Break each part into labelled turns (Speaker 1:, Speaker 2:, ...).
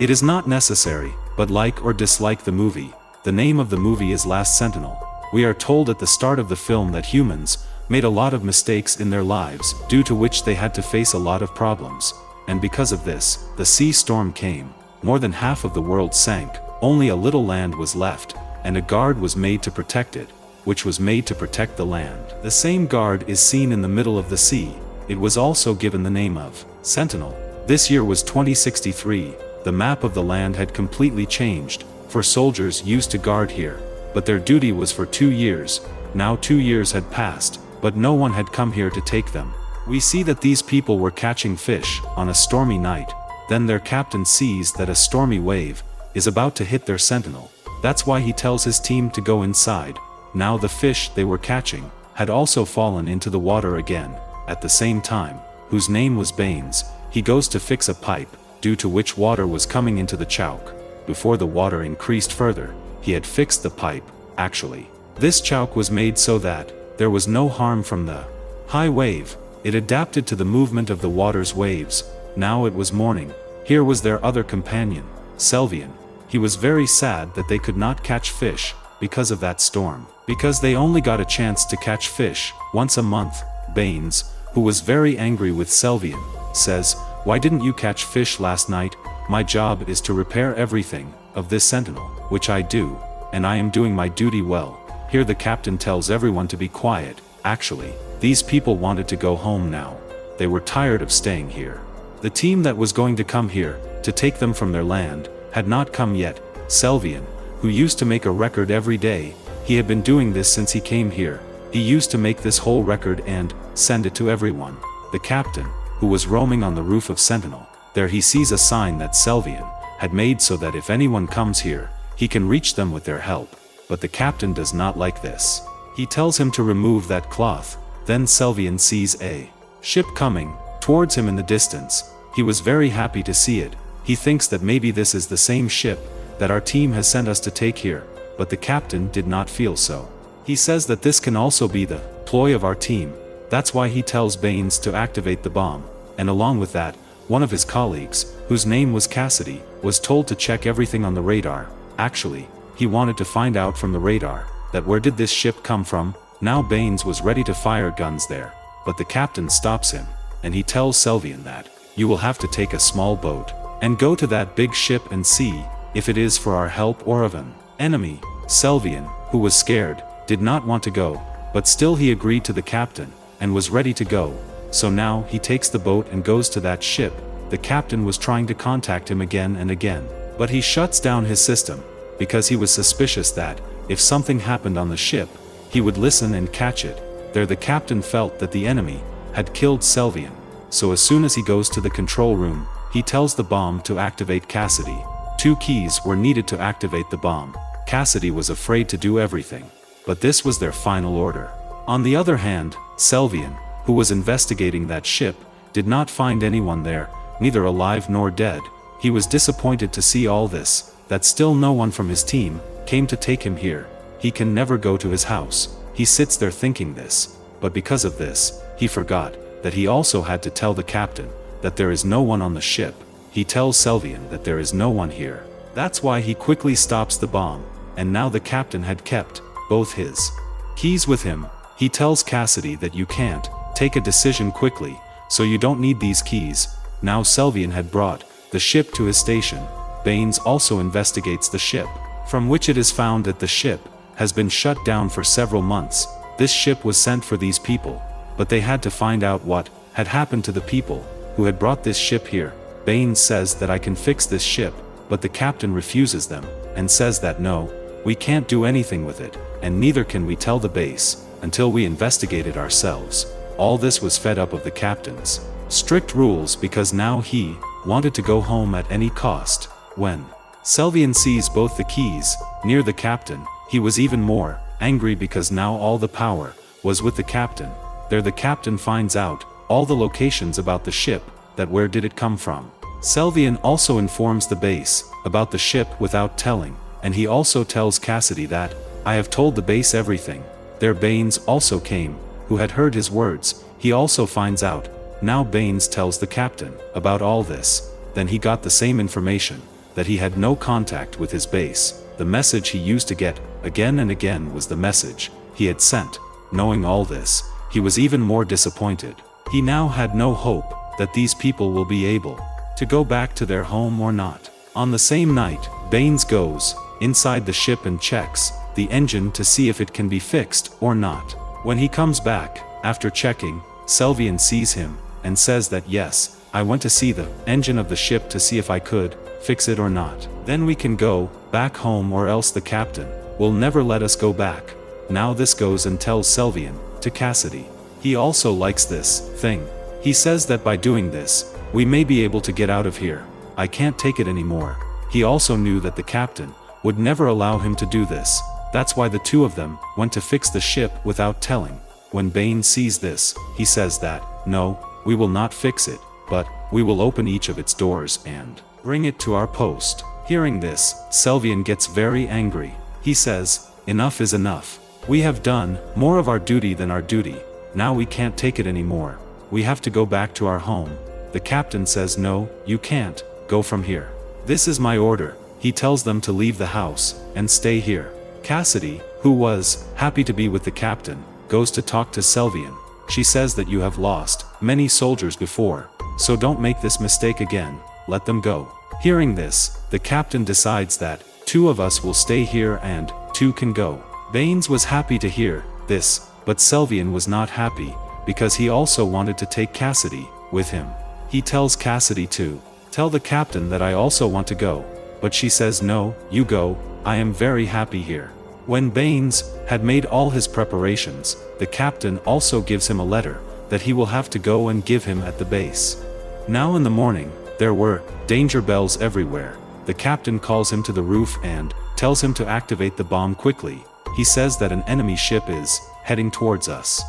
Speaker 1: It is not necessary, but like or dislike the movie. The name of the movie is Last Sentinel. We are told at the start of the film that humans made a lot of mistakes in their lives, due to which they had to face a lot of problems. And because of this, the sea storm came. More than half of the world sank, only a little land was left, and a guard was made to protect it, which was made to protect the land. The same guard is seen in the middle of the sea. It was also given the name of Sentinel. This year was 2063. The map of the land had completely changed, for soldiers used to guard here, but their duty was for 2 years. Now 2 years had passed, but no one had come here to take them. We see that these people were catching fish on a stormy night. Then their captain sees that a stormy wave is about to hit their sentinel. That's why he tells his team to go inside. Now the fish they were catching had also fallen into the water again. At the same time, whose name was Baines, he goes to fix a pipe, due to which water was coming into the choke. Before the water increased further, he had fixed the pipe. Actually, this choke was made so that there was no harm from the high wave. It adapted to the movement of the water's waves. Now it was morning. Here was their other companion, Selvian. He was very sad that they could not catch fish because of that storm, because they only got a chance to catch fish once a month. Baines, who was very angry with Selvian, says, "Why didn't you catch fish last night? My job is to repair everything of this sentinel, which I do, and I am doing my duty well." Here the captain tells everyone to be quiet. Actually, these people wanted to go home now. They were tired of staying here. The team that was going to come here to take them from their land had not come yet. Selvian, who used to make a record every day, he had been doing this since he came here. He used to make this whole record and send it to everyone. The captain, who was roaming on the roof of Sentinel, there he sees a sign that Selvian had made so that if anyone comes here, he can reach them with their help. But the captain does not like this. He tells him to remove that cloth. Then Selvian sees a ship coming towards him in the distance. He was very happy to see it. He thinks that maybe this is the same ship that our team has sent us to take here, but the captain did not feel so. He says that this can also be the ploy of our team. That's why he tells Baines to activate the bomb, and along with that, one of his colleagues, whose name was Cassidy, was told to check everything on the radar. Actually, he wanted to find out from the radar that where did this ship come from. Now Baines was ready to fire guns there, but the captain stops him, and he tells Selvian that, "You will have to take a small boat and go to that big ship and see if it is for our help or of an enemy." Selvian, who was scared, did not want to go, but still he agreed to the captain, and was ready to go. So now he takes the boat and goes to that ship. The captain was trying to contact him again and again, but he shuts down his system, because he was suspicious that, if something happened on the ship, he would listen and catch it. There the captain felt that the enemy had killed Selvian, so as soon as he goes to the control room, he tells the bomb to activate Cassidy. 2 keys were needed to activate the bomb. Cassidy was afraid to do everything, but this was their final order. On the other hand, Selvian, who was investigating that ship, did not find anyone there, neither alive nor dead. He was disappointed to see all this, that still no one from his team came to take him here. He can never go to his house. He sits there thinking this, but because of this, he forgot that he also had to tell the captain that there is no one on the ship. He tells Selvian that there is no one here. That's why he quickly stops the bomb, and now the captain had kept both his keys with him. He tells Cassidy that you can't take a decision quickly, so you don't need these keys. Now Selvian had brought the ship to his station. Baines also investigates the ship, from which it is found that the ship has been shut down for several months. This ship was sent for these people, but they had to find out what had happened to the people who had brought this ship here. Baines says that I can fix this ship, but the captain refuses them, and says that no, we can't do anything with it, and neither can we tell the base, until we investigate it ourselves. All this was fed up of the captain's strict rules because now he wanted to go home at any cost. When Selvian sees both the keys near the captain, he was even more angry because now all the power was with the captain. There the captain finds out all the locations about the ship, that where did it come from. Selvian also informs the base about the ship without telling, and he also tells Cassidy that, I have told the base everything. There Baines also came, who had heard his words. He also finds out. Now Baines tells the captain about all this. Then he got the same information that he had no contact with his base. The message he used to get, again and again, was the message he had sent. Knowing all this, he was even more disappointed. He now had no hope that these people will be able to go back to their home or not. On the same night, Baines goes inside the ship and checks the engine to see if it can be fixed or not. When he comes back, after checking, Selvien sees him and says that yes, I went to see the engine of the ship to see if I could fix it or not. Then we can go back home, or else the captain will never let us go back. Now this goes and tells Selvien to Cassidy. He also likes this thing. He says that by doing this, we may be able to get out of here. I can't take it anymore. He also knew that the captain would never allow him to do this. That's why the two of them went to fix the ship without telling. When Baines sees this, he says that, no, we will not fix it, but we will open each of its doors and bring it to our post. Hearing this, Selvien gets very angry. He says, enough is enough. We have done more of our duty than our duty. Now we can't take it anymore. We have to go back to our home. The captain says, no, you can't go from here. This is my order. He tells them to leave the house and stay here. Cassidy, who was happy to be with the captain, goes to talk to Selvien. She says that you have lost many soldiers before, so don't make this mistake again. Let them go. Hearing this, the captain decides that 2 of us will stay here and 2 can go. Baines was happy to hear this, but Selvien was not happy, because he also wanted to take Cassidy with him. He tells Cassidy to tell the captain that I also want to go, but she says no, you go, I am very happy here. When Baines had made all his preparations, the captain also gives him a letter that he will have to go and give him at the base. Now in the morning, there were danger bells everywhere. The captain calls him to the roof and tells him to activate the bomb quickly. He says that an enemy ship is heading towards us.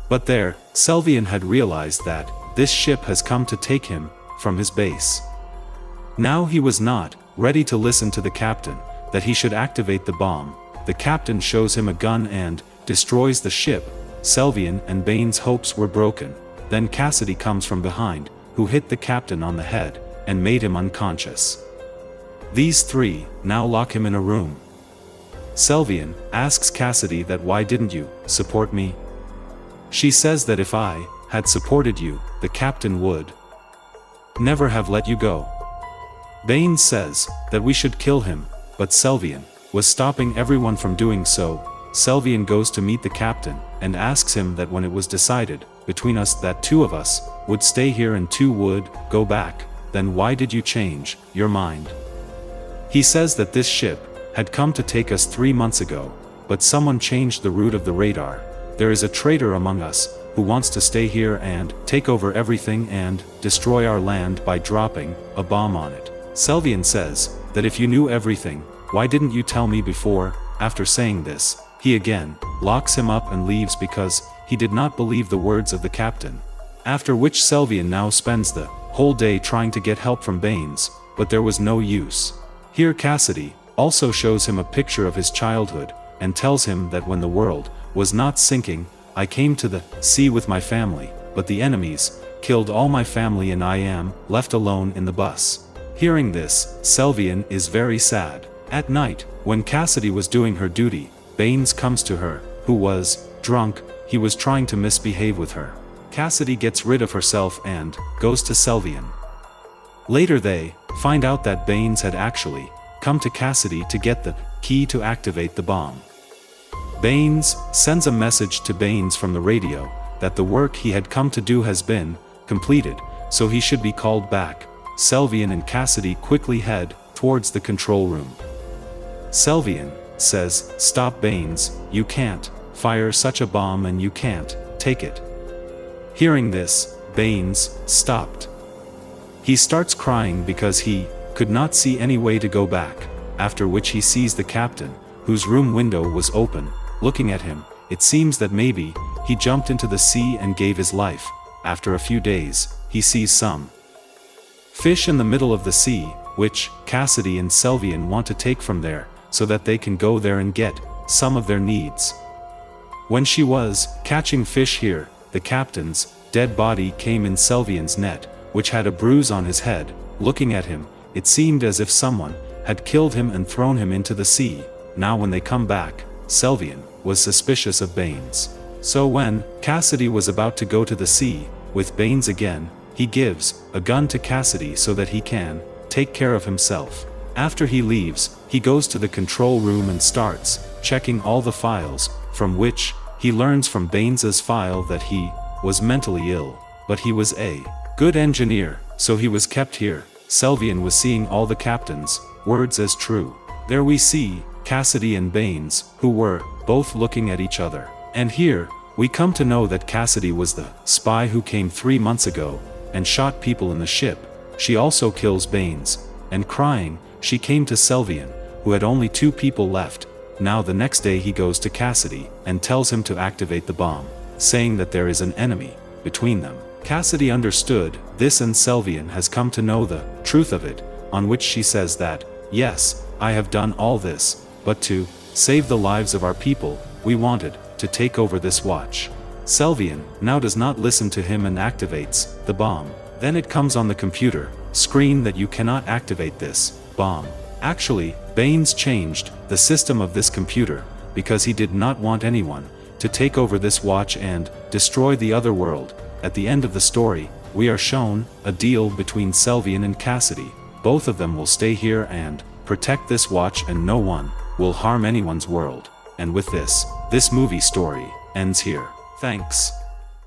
Speaker 1: But there, Selvien had realized that this ship has come to take him from his base. Now he was not ready to listen to the captain that he should activate the bomb. The captain shows him a gun and destroys the ship. Selvien and Baines' hopes were broken. Then Cassidy comes from behind, who hit the captain on the head and made him unconscious. These 3 now lock him in a room. Selvien asks Cassidy that why didn't you support me? She says that if I had supported you, the captain would never have let you go. Baines says that we should kill him, but Selvien was stopping everyone from doing so. Selvien goes to meet the captain and asks him that when it was decided between us that 2 of us would stay here and 2 would go back, then why did you change your mind? He says that this ship had come to take us 3 months ago, but someone changed the route of the radar. There is a traitor among us who wants to stay here and take over everything and destroy our land by dropping a bomb on it. Selvien says that if you knew everything, why didn't you tell me before? After saying this, he again locks him up and leaves because he did not believe the words of the captain. After which Selvien now spends the whole day trying to get help from Baines, but there was no use. Here Cassidy also shows him a picture of his childhood and tells him that when the world was not sinking, I came to the sea with my family, but the enemies killed all my family and I am left alone in the bus. Hearing this, Selvien is very sad. At night, when Cassidy was doing her duty, Baines comes to her, who was drunk. He was trying to misbehave with her. Cassidy gets rid of herself and goes to Selvien. Later they find out that Baines had actually come to Cassidy to get the key to activate the bomb. Baines sends a message to Baines from the radio that the work he had come to do has been completed, so he should be called back. Selvien and Cassidy quickly head towards the control room. Selvien says, "Stop Baines, you can't fire such a bomb and you can't take it." Hearing this, Baines stopped. He starts crying because he could not see any way to go back, after which he sees the captain, whose room window was open, looking at him. It seems that maybe he jumped into the sea and gave his life. After a few days, he sees some fish in the middle of the sea, which Cassidy and Selvien want to take from there, so that they can go there and get some of their needs. When she was catching fish here, the captain's dead body came in Selvien's net, which had a bruise on his head. Looking at him, It seemed as if someone had killed him and thrown him into the sea. Now when they come back, Selvien was suspicious of Baines. So when Cassidy was about to go to the sea with Baines again, he gives a gun to Cassidy so that he can take care of himself. After he leaves, he goes to the control room and starts checking all the files, from which he learns from Baines's file that he was mentally ill, but he was a good engineer, so he was kept here. Selvien was seeing all the captain's words as true. There we see Cassidy and Baines, who were both looking at each other. And here, we come to know that Cassidy was the spy who came 3 months ago and shot people in the ship. She also kills Baines, and crying, she came to Selvien, who had only 2 people left. Now the next day he goes to Cassidy and tells him to activate the bomb, saying that there is an enemy between them. Cassidy understood this and Selvien has come to know the truth of it, on which she says that, yes, I have done all this, but to save the lives of our people, we wanted to take over this watch. Selvien now does not listen to him and activates the bomb. Then it comes on the computer screen that you cannot activate this bomb. Actually, Baines changed the system of this computer because he did not want anyone to take over this watch and destroy the other world. At the end of the story, we are shown a deal between Selvien and Cassidy. Both of them will stay here and protect this watch, and no one will harm anyone's world. And with this movie story ends here. Thanks.